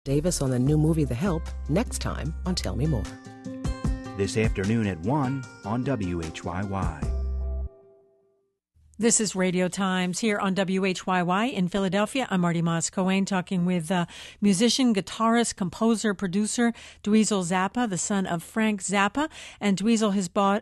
Davis on the new movie The Help next time on Tell Me More. This afternoon at 1 on WHYY. This is Radio Times here on WHYY in Philadelphia. I'm Marty Moss-Coane talking with musician, guitarist, composer, producer Dweezil Zappa, the son of Frank Zappa. And Dweezil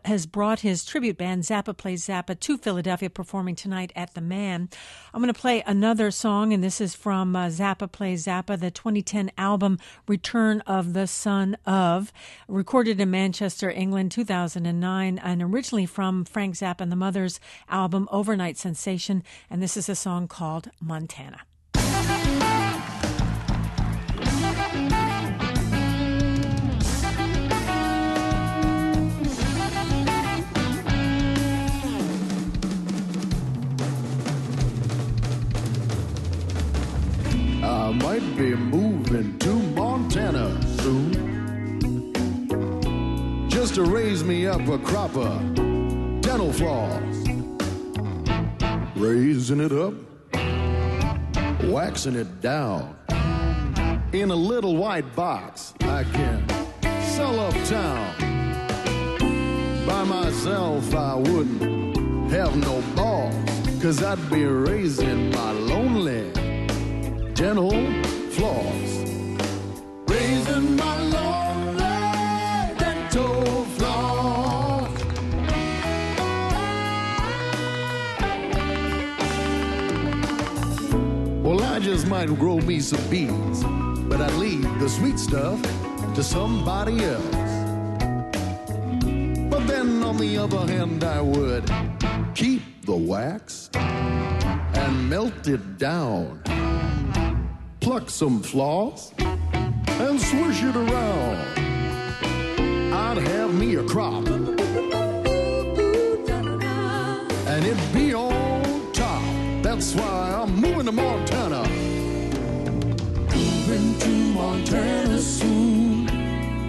has brought his tribute band, Zappa Plays Zappa, to Philadelphia, performing tonight at the Man. I'm going to play another song, and this is from Zappa Plays Zappa, the 2010 album Return of the Son of, recorded in Manchester, England, 2009, and originally from Frank Zappa and the Mother's album Overnight Sensation, and this is a song called Montana. I might be moving to Montana soon, just to raise me up a crop of dental floss. Raising it up, waxing it down. In a little white box I can sell uptown. By myself I wouldn't have no balls, 'cause I'd be raising my lonely dental floss. Raising my lonely dental floss. Well, I just might grow me some beans, but I'd leave the sweet stuff to somebody else. But then on the other hand, I would keep the wax and melt it down. Pluck some floss and swish it around. I'd have me a crop, and it'd be on top. That's why I'm moving to Montana. Moving to Montana soon.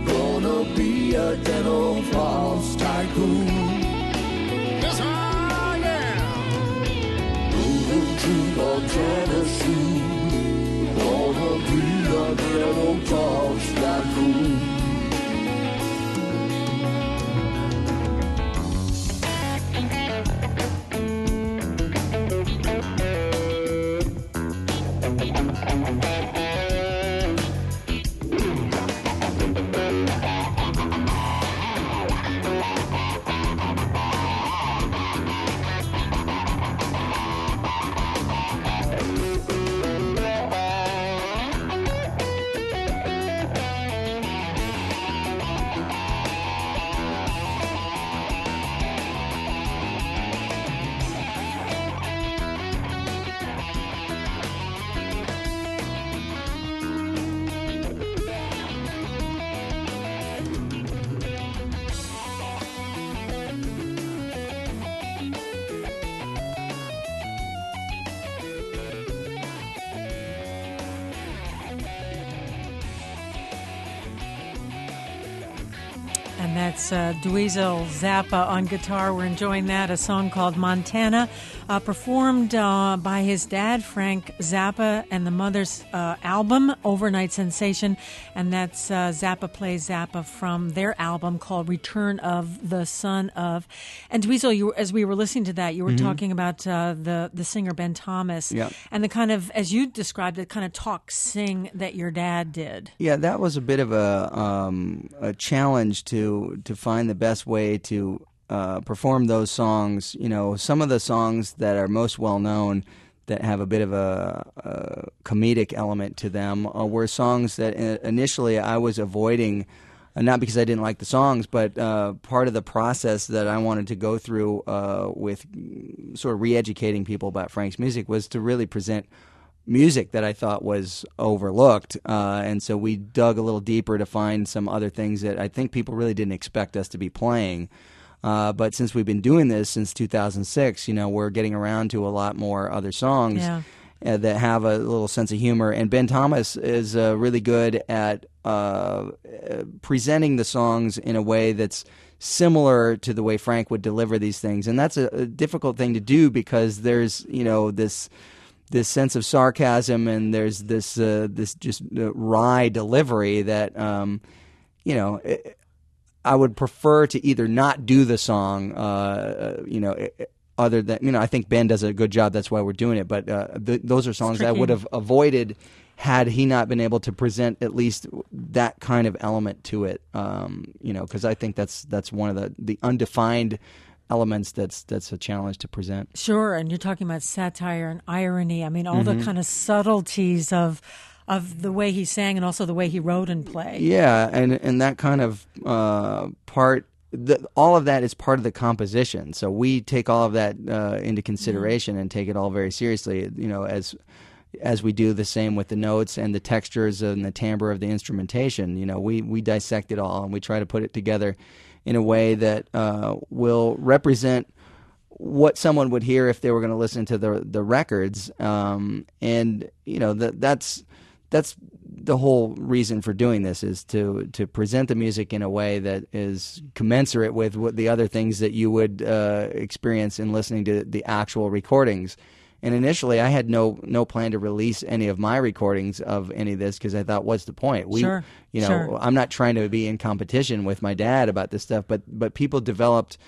Gonna be a dental floss tycoon. Yes, I am. Moving to Montana soon. Gonna be a dental floss tycoon. And that's Dweezil Zappa on guitar. We're enjoying that, a song called Montana, performed by his dad, Frank Zappa, and the Mother's album, Overnight Sensation. And that's Zappa Plays Zappa from their album called Return of the Son of. And Dweezil, as we were listening to that, you were talking about the singer Ben Thomas. Yep. And the kind of, as you described, the kind of talk-sing that your dad did. Yeah, that was a bit of a challenge to find the best way to perform those songs. You know, some of the songs that are most well known that have a bit of a comedic element to them were songs that initially I was avoiding, not because I didn't like the songs, but part of the process that I wanted to go through with sort of re-educating people about Frank's music was to really present music that I thought was overlooked, and so we dug a little deeper to find some other things that I think people really didn't expect us to be playing. But since we've been doing this since 2006, you know, we're getting around to a lot more other songs that have a little sense of humor. And Ben Thomas is really good at presenting the songs in a way that's similar to the way Frank would deliver these things. And that's a difficult thing to do because there's, you know, this this sense of sarcasm, and there's this just wry delivery that I would prefer to either not do the song, other than, I think Ben does a good job. That's why we're doing it. But those are songs I would have avoided had he not been able to present at least that kind of element to it. Because I think that's one of the undefined elements that's a challenge to present. Sure, and you're talking about satire and irony. I mean, all the kind of subtleties of the way he sang and also the way he wrote and played. Yeah, and that kind of part, all of that is part of the composition. So we take all of that into consideration and take it all very seriously, as we do the same with the notes and the textures and the timbre of the instrumentation. We dissect it all, and we try to put it together in a way that will represent what someone would hear if they were going to listen to the records. That's the whole reason for doing this, is to present the music in a way that is commensurate with what the other things that you would experience in listening to the actual recordings. And initially, I had no plan to release any of my recordings of any of this, because I thought, what's the point? Sure. I'm not trying to be in competition with my dad about this stuff, but people developed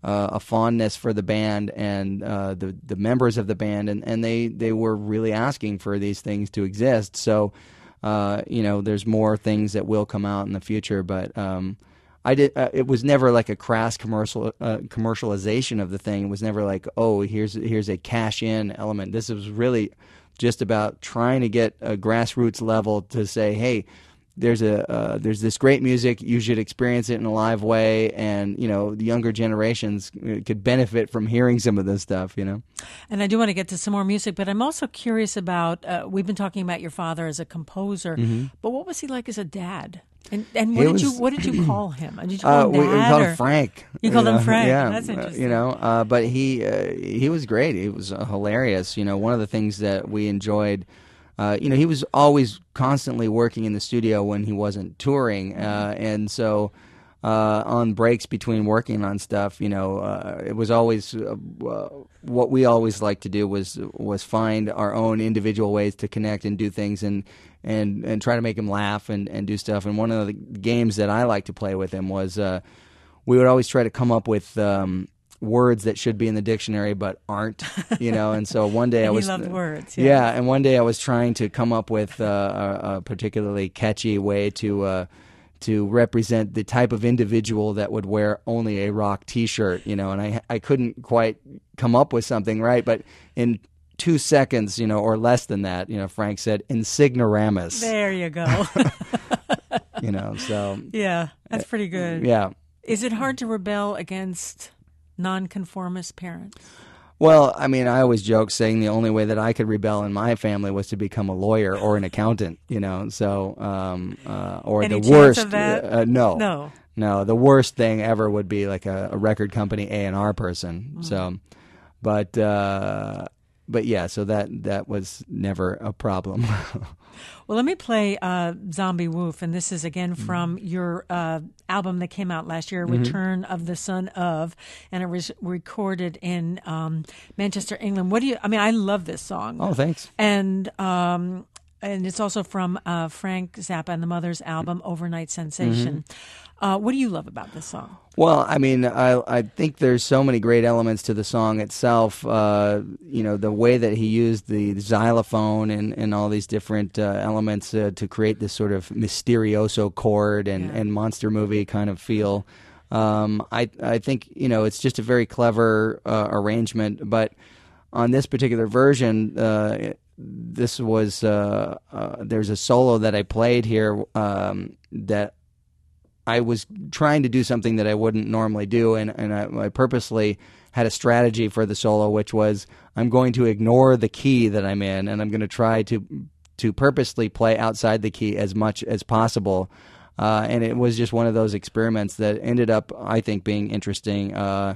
a fondness for the band and the members of the band, and they were really asking for these things to exist. So, there's more things that will come out in the future, but it was never like a crass commercialization of the thing. It was never like, oh, here's a cash-in element. This was really just about trying to get a grassroots level to say, hey, there's this great music. You should experience it in a live way, and the younger generations could benefit from hearing some of this stuff. And I do want to get to some more music, but I'm also curious about. We've been talking about your father as a composer, but what was he like as a dad? And what did you call him? Did you call him Dad? We called him Frank. You called him Frank. Yeah, that's interesting. But he was great. He was hilarious. One of the things that we enjoyed. He was always constantly working in the studio when he wasn't touring, and so on breaks between working on stuff, it was always what we always liked to do was find our own individual ways to connect and do things and try to make him laugh and do stuff. And one of the games that I like to play with him was we would always try to come up with words that should be in the dictionary but aren't, and so one day I was... He loved words. Yeah, and one day I was trying to come up with a particularly catchy way to represent the type of individual that would wear only a rock T-shirt, and I couldn't quite come up with something right, but in 2 seconds, or less than that, Frank said, "Insignoramus." There you go. So... Yeah, that's pretty good. Yeah. Is it hard to rebel against nonconformist parents? Well, I mean, I always joke saying the only way that I could rebel in my family was to become a lawyer or an accountant, so, or Any the worst. Of that? No, the worst thing ever would be like a record company A&R person. So, but yeah, so that was never a problem. Well, let me play Zombie Woof, and this is again from your album that came out last year, Return of the Son of, and it was recorded in Manchester, England. I love this song. Oh, thanks. And it's also from Frank Zappa and the Mothers album, Overnight Sensation. What do you love about this song? Well, I mean, I think there's so many great elements to the song itself. The way that he used the xylophone and all these different elements to create this sort of mysterioso chord and monster movie kind of feel. I think, it's just a very clever arrangement. But on this particular version, this was there's a solo that I played here that I was trying to do something that I wouldn't normally do, and I purposely had a strategy for the solo, which was I'm going to ignore the key that I'm in, and I'm going to try to purposely play outside the key as much as possible. And it was just one of those experiments that ended up, I think, being interesting. And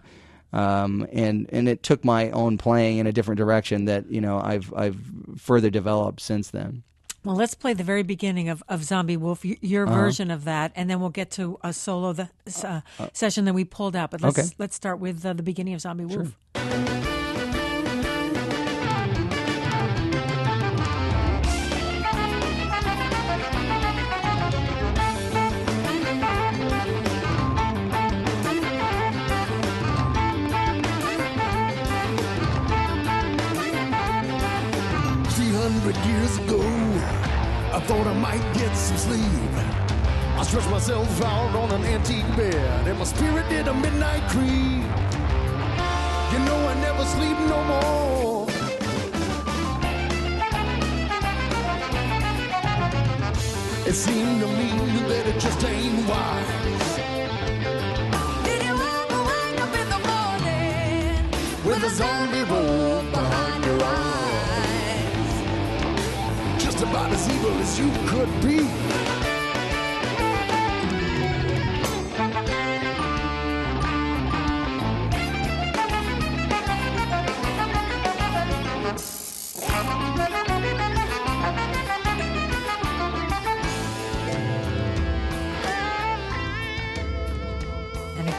it took my own playing in a different direction that I've further developed since then. Well, let's play the very beginning of Zombie Wolf, your version of that, and then we'll get to a solo session that we pulled out. But let's start with the beginning of Zombie Wolf. Sure. thought I might get some sleep. I stretched myself out on an antique bed, and my spirit did a midnight creep. You know I never sleep no more. It seemed to me that it just ain't wise. Did you ever wake up in the morning With a zombie wolf behind your eyes, just about as evil as you could be.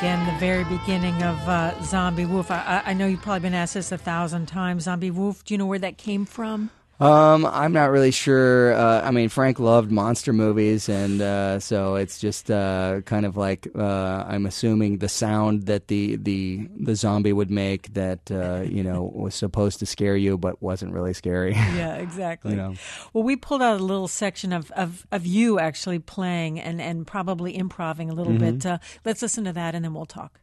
Again, the very beginning of Zombie Wolf. I know you've probably been asked this 1,000 times. Zombie Wolf, do you know where that came from? I'm not really sure. I mean, Frank loved monster movies, and so it's just kind of like I'm assuming the sound that the zombie would make that was supposed to scare you but wasn't really scary. Yeah, exactly. Well, we pulled out a little section of you actually playing and probably improvising a little bit. Let's listen to that, and then we'll talk.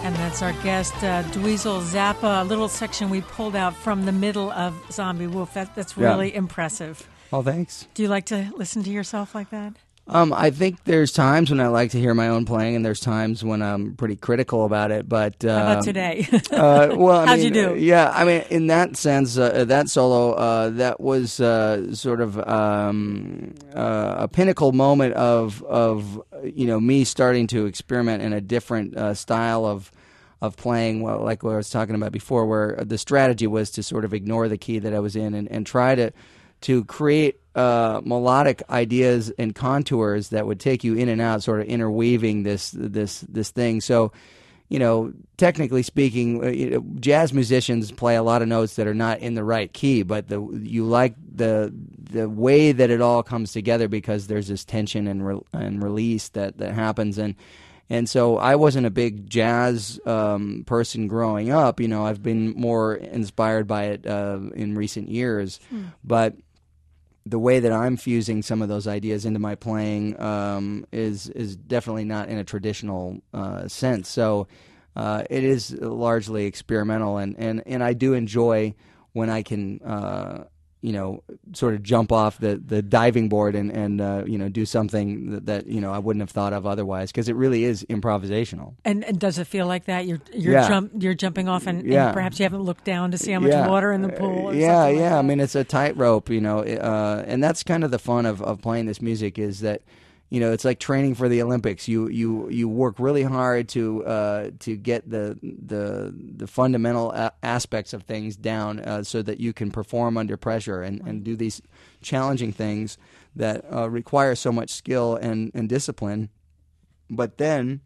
And that's our guest, Dweezil Zappa, a little section we pulled out from the middle of Zombie Wolf. That's really impressive. Oh, thanks. Do you like to listen to yourself like that? I think there's times when I like to hear my own playing, and there's times when I'm pretty critical about it. But how about today? Well, how'd you do? Yeah, I mean, in that sense, that solo that was sort of a pinnacle moment of me starting to experiment in a different style of playing. Well, like what I was talking about before, where the strategy was to sort of ignore the key that I was in and try to create melodic ideas and contours that would take you in and out, sort of interweaving this thing. So, technically speaking, jazz musicians play a lot of notes that are not in the right key, but you like the way that it all comes together because there's this tension and release that happens. And so I wasn't a big jazz person growing up. I've been more inspired by it in recent years, but the way that I'm fusing some of those ideas into my playing is definitely not in a traditional sense. So it is largely experimental, and I do enjoy when I can sort of jump off the diving board and do something that I wouldn't have thought of otherwise, because it really is improvisational. And does it feel like that? Yeah. You're jumping off and perhaps you haven't looked down to see how much water in the pool or something like that? I mean, it's a tightrope, and that's kind of the fun of playing this music, is that it's like training for the Olympics. You work really hard to get the fundamental aspects of things down so that you can perform under pressure and do these challenging things that require so much skill and discipline. But then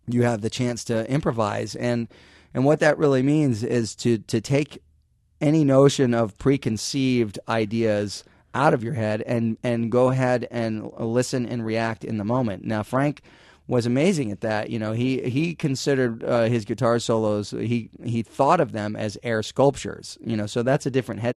you have the chance to improvise, and what that really means is to take any notion of preconceived ideas out of your head and go ahead and listen and react in the moment. Now, Frank was amazing at that. He considered his guitar solos, he thought of them as air sculptures. So that's a different head